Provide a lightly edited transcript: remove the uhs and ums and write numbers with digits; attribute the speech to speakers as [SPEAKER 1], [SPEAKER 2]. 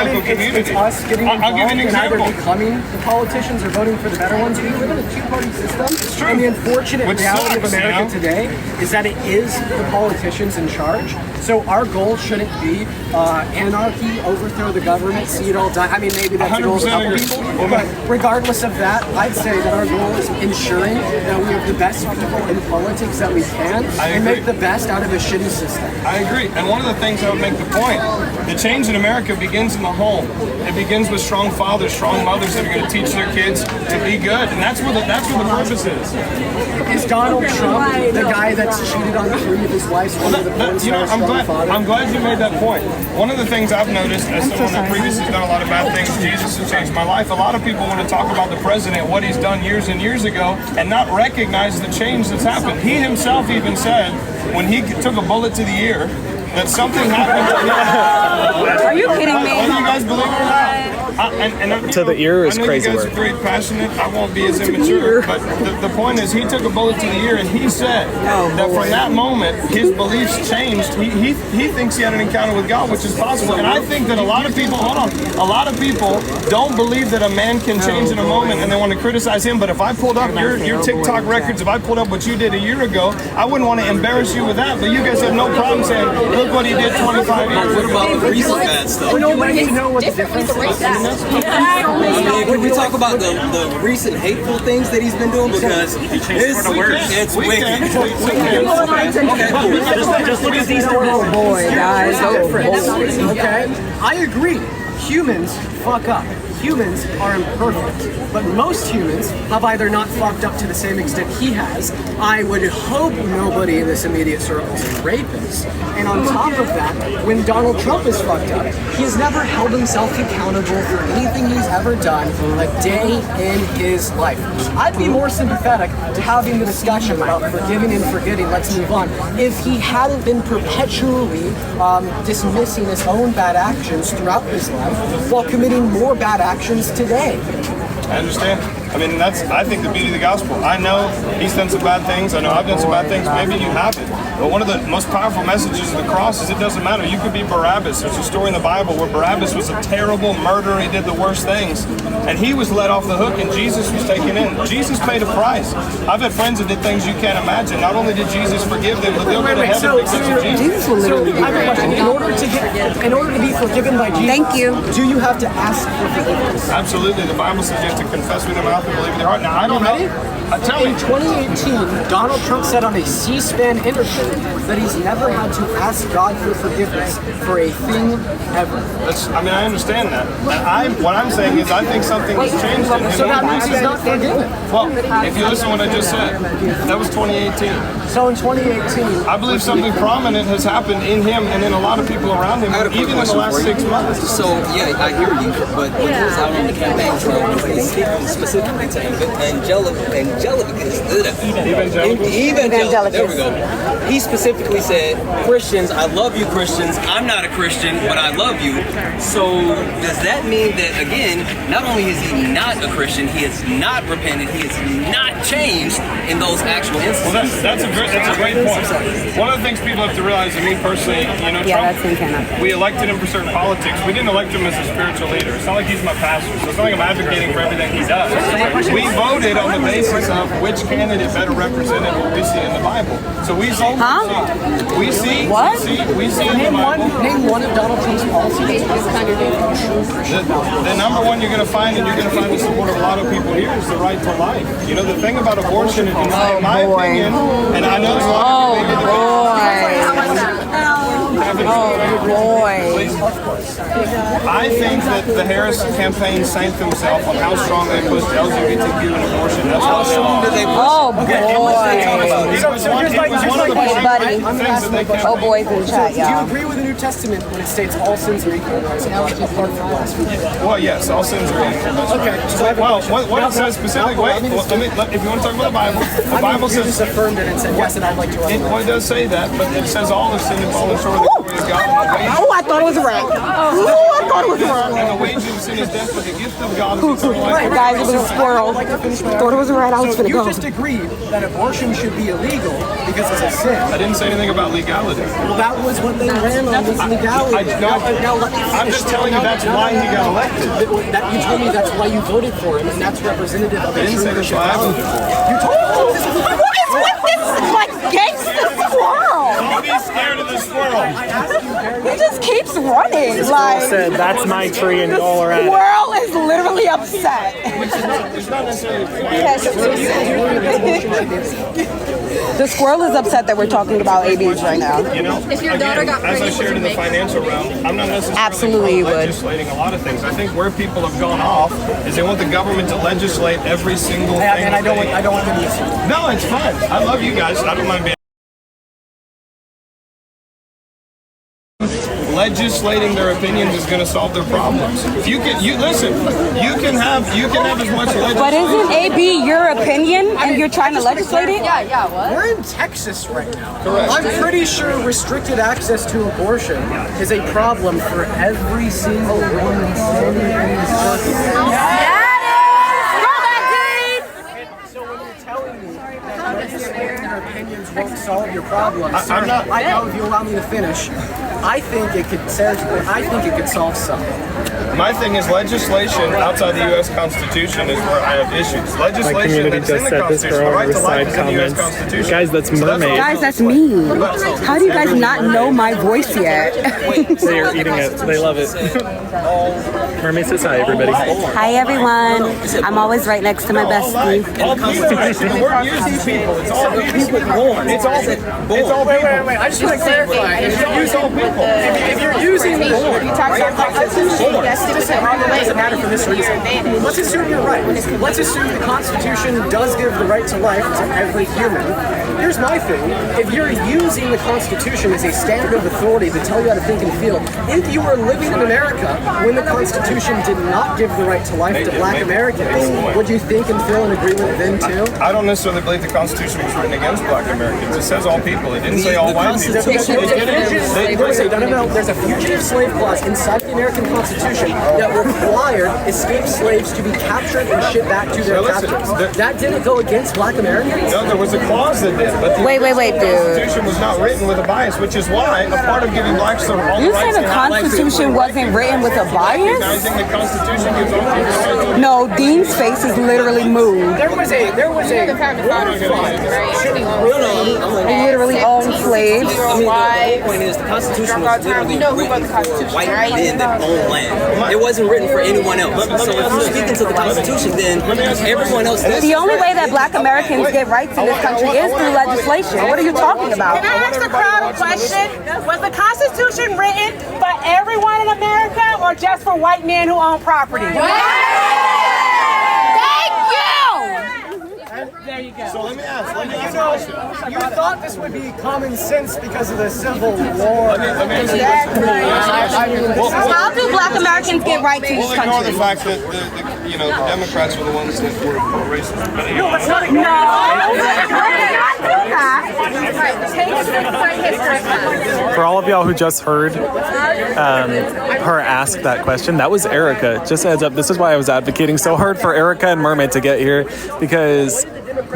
[SPEAKER 1] local community.
[SPEAKER 2] It's us getting
[SPEAKER 1] I'll give you an
[SPEAKER 2] involved in either
[SPEAKER 1] example.
[SPEAKER 2] becoming the politicians or voting for the better ones. We live in a two-party system.
[SPEAKER 1] It's true.
[SPEAKER 2] And the unfortunate
[SPEAKER 1] Which
[SPEAKER 2] reality
[SPEAKER 1] sucks,
[SPEAKER 2] of America today is that it is the politicians in charge. So our goal shouldn't be anarchy, overthrow the government, see it all die. I mean, maybe that's the goal of a couple people, but regardless of that, I'd say that our goal is ensuring that we have the best people in politics that we can and make the best out of a shitty system.
[SPEAKER 1] I agree. And one of the things I would make the point, the change in America begins in the home. It begins with strong fathers, strong mothers that are going to teach their kids to be good. And that's where the purpose is.
[SPEAKER 2] Is Donald Trump the guy that's cheated on 3 of his wives?
[SPEAKER 1] I'm glad you made that point. One of the things I've noticed as someone that previously has done a lot of bad things, Jesus has changed my life. A lot of people want to talk about the president, what he's done years and years ago, and not recognize the change that's happened. He himself even said when he took a bullet to the ear that something happened.
[SPEAKER 3] Are you kidding me?
[SPEAKER 1] Whether you guys believe it or not.
[SPEAKER 4] To the ear is crazy
[SPEAKER 1] I know you guys are very passionate. I won't be as immature, but the point is, he took a bullet to the ear, and he said that from that moment, his beliefs changed. He thinks he had an encounter with God, which is possible. And I think that a lot of people, a lot of people don't believe that a man can change in a moment, and they want to criticize him. But if I pulled up your TikTok records, if I pulled up what you did a year ago, I wouldn't want to embarrass you with that. But you guys have no problem saying, look what he did 25 years ago.
[SPEAKER 5] What about the recent bad stuff?
[SPEAKER 2] Nobody know what the difference is.
[SPEAKER 5] Can we talk about the recent hateful things that he's been doing? Because it's wicked.
[SPEAKER 2] Just look at these little boys, guys. Okay? I agree. Humans fuck up. Humans are imperfect, but most humans have either not fucked up to the same extent he has. I would hope nobody in this immediate circle is a rapist. And on top of that, when Donald Trump is fucked up, he has never held himself accountable for anything he's ever done a day in his life. I'd be more sympathetic to having the discussion about forgiving and forgetting, let's move on, if he hadn't been perpetually dismissing his own bad actions throughout his life while committing more bad actions today.
[SPEAKER 1] I understand. I mean, that's, I think, the beauty of the gospel. I know he's done some bad things. I know I've done some bad things. Maybe you haven't. But one of the most powerful messages of the cross is it doesn't matter. You could be Barabbas. There's a story in the Bible where Barabbas was a terrible murderer. He did the worst things. And he was let off the hook, and Jesus was taken in. Jesus paid a price. I've had friends that did things you can't imagine. Not only did Jesus forgive them, but they'll go to heaven because of Jesus.
[SPEAKER 3] Jesus will literally be
[SPEAKER 2] In order to be forgiven by Jesus,
[SPEAKER 3] Thank you.
[SPEAKER 2] Do you have to ask for forgiveness?
[SPEAKER 1] Absolutely. The Bible says you have to confess with your mouth and believe in your heart. Now, I don't know. Tell me.
[SPEAKER 2] In 2018, Donald Trump said on a C-SPAN interview that he's never had to ask God for forgiveness for a thing ever.
[SPEAKER 1] I mean, I understand that. What I'm saying is I think something has changed in him.
[SPEAKER 2] So that means he's not forgiven.
[SPEAKER 1] Well, if you listen to what I just said, that was 2018.
[SPEAKER 2] So in 2018,
[SPEAKER 1] I believe something prominent has happened in him and in a lot of people around him, even in the last 6 months.
[SPEAKER 5] So, yeah, I hear you, but when he was out on the campaign trail, he's speaking specifically to evangelicals. There we go. He specifically said, Christians, I love you, Christians. I'm not a Christian, but I love you. So, does that mean that, again, not only is he not a Christian, he is not repentant, he is not changed in those actual instances?
[SPEAKER 1] Well, that's a great point. One of the things people have to realize, and me personally, you know, Trump, we elected him for certain politics. We didn't elect him as a spiritual leader. It's not like he's my pastor, so it's not like I'm advocating for everything he does. We voted on the basis of which candidate better represented what we see in the Bible. So we see, we see in the Bible.
[SPEAKER 2] Name one of Donald Trump's policies.
[SPEAKER 1] The number one you're going to find, and you're going to find the support of a lot of people here, is the right to life. You know, the thing about abortion, in my opinion, and I know there's a lot of people I think that the Harris campaign sank themselves on how strong they pushed LGBTQ and abortion. That's how strong did they push?
[SPEAKER 3] Oh boy! Oh boys in chat,
[SPEAKER 2] Do you
[SPEAKER 3] y'all.
[SPEAKER 2] agree with the New Testament when it states all sins are equal, apart from blasphemy?
[SPEAKER 1] Well, yes, all sins are equal.
[SPEAKER 2] Okay, so I have a
[SPEAKER 1] Well,
[SPEAKER 2] question.
[SPEAKER 1] what it says specifically, if you want to talk about the Bible says,
[SPEAKER 2] Jesus affirmed it and said yes, and I'd like to.
[SPEAKER 1] well, it does say that, but it says all have sinned and fallen short of the glory of God.
[SPEAKER 3] Oh, I thought it was right. Oh, I thought it was right.
[SPEAKER 1] And the wages sin is death, but the gift of God is eternal life.
[SPEAKER 3] Guys, it was a squirrel. Thought it was right. I was
[SPEAKER 2] So
[SPEAKER 3] finna
[SPEAKER 2] you
[SPEAKER 3] go.
[SPEAKER 2] just agreed that abortion should be illegal because it's a sin.
[SPEAKER 1] I didn't say anything about legality.
[SPEAKER 2] Well, that was what they ran on, was legality.
[SPEAKER 1] I'm just telling you that's why he got elected.
[SPEAKER 2] That you told me that's why you voted for him, and that's representative of
[SPEAKER 1] I didn't say that's why I voted for him.
[SPEAKER 2] You told me this.
[SPEAKER 3] What is with this, like, gangster squirrel?
[SPEAKER 1] Don't be scared of the squirrel.
[SPEAKER 3] He just keeps running. Like,
[SPEAKER 4] Said that's my tree and y'all are at it.
[SPEAKER 3] squirrel is literally upset.
[SPEAKER 1] It's not necessarily
[SPEAKER 3] The squirrel is upset that we're talking about ABs right now.
[SPEAKER 1] You know,
[SPEAKER 6] If your daughter got
[SPEAKER 1] as I
[SPEAKER 6] pregnant,
[SPEAKER 1] shared in the financial realm, I'm not necessarily
[SPEAKER 3] Absolutely you would.
[SPEAKER 1] legislating a lot of things. I think where people have gone off is they want the government to legislate every single thing.
[SPEAKER 2] And I don't want to be.
[SPEAKER 1] No, it's fine. I love you guys. I don't mind being. Legislating their opinions is going to solve their problems. If you can, listen. You can have as much legislation.
[SPEAKER 3] But isn't AB your opinion and you're trying to legislate it?
[SPEAKER 6] Yeah, what?
[SPEAKER 2] We're in Texas right now.
[SPEAKER 1] Correct.
[SPEAKER 2] I'm pretty sure restricted access to abortion is a problem for every single woman standing in this circle. So when you're telling me that legislating your opinions won't solve your problems,
[SPEAKER 1] I'm not-
[SPEAKER 2] I know if you allow me to finish. I think it could solve some.
[SPEAKER 1] My thing is legislation outside the U.S. Constitution is where I have issues.
[SPEAKER 4] My
[SPEAKER 1] Legislation
[SPEAKER 4] community
[SPEAKER 1] that's in
[SPEAKER 4] just
[SPEAKER 1] the
[SPEAKER 4] said this
[SPEAKER 1] Constitution, the
[SPEAKER 4] girl
[SPEAKER 1] right
[SPEAKER 4] over
[SPEAKER 1] to life
[SPEAKER 4] side
[SPEAKER 1] is in the U.S.
[SPEAKER 4] comments.
[SPEAKER 1] Constitution.
[SPEAKER 4] Guys, that's
[SPEAKER 1] So all-
[SPEAKER 4] mermaid.
[SPEAKER 3] Guys, that's me. How do you guys not know my voice yet?
[SPEAKER 4] They are eating it. They love it. Mermaid says hi, everybody.
[SPEAKER 3] Hi, everyone. I'm always right next to my bestie.
[SPEAKER 1] All people. The word using people. It's all people. It's all people. It's all people.
[SPEAKER 2] Wait. I just want to clarify. If you use all people, if you're using born, it doesn't matter for this reason. Let's assume you're right. Let's assume the Constitution does give the right to life to every human. Here's my thing. If you're using the Constitution as a standard of authority to tell you how to think and feel, if you were living in America when the Constitution did not give the right to life to Black Americans, would you think and feel in agreement then too?
[SPEAKER 1] I don't necessarily believe the Constitution was written against Black Americans. It says all people. It didn't say all white people.
[SPEAKER 2] No. There's a fugitive slave clause inside the American Constitution that required escaped slaves to be captured and shipped back to their captors. That didn't go against Black Americans?
[SPEAKER 1] No, there was a clause that did, but the
[SPEAKER 3] Wait, dude.
[SPEAKER 1] Constitution was not written with a bias, which is why a part of giving blacks all the
[SPEAKER 3] You
[SPEAKER 1] rights
[SPEAKER 3] said the
[SPEAKER 1] they have,
[SPEAKER 3] Constitution wasn't written with a bias?
[SPEAKER 1] recognizing the Constitution gives all people the right to
[SPEAKER 3] No, Dean's face is literally moved.
[SPEAKER 2] There was a
[SPEAKER 3] He literally owned slaves.
[SPEAKER 5] The point is, the Constitution was literally written for white men that own land. It wasn't written for anyone else. So if you're speaking to the Constitution, then everyone else does.
[SPEAKER 3] The only way that Black Americans get rights in this country is through legislation. What are you talking about?
[SPEAKER 7] Can I ask the crowd a question? Was the Constitution written for everyone in America or just for white men who own property? There you go.
[SPEAKER 1] So let me ask a question.
[SPEAKER 2] You thought this would be common sense because of the Civil War.
[SPEAKER 1] Let me ask you a question.
[SPEAKER 3] How do Black Americans get rights in
[SPEAKER 1] We'll
[SPEAKER 3] this
[SPEAKER 1] ignore the
[SPEAKER 3] country?
[SPEAKER 1] fact that the Democrats were the ones that were racist. But
[SPEAKER 2] No, that's not
[SPEAKER 4] For all of y'all who just heard her ask that question, that was Erica. Just a heads up, this is why I was advocating so hard for Erica and Mermaid to get here, because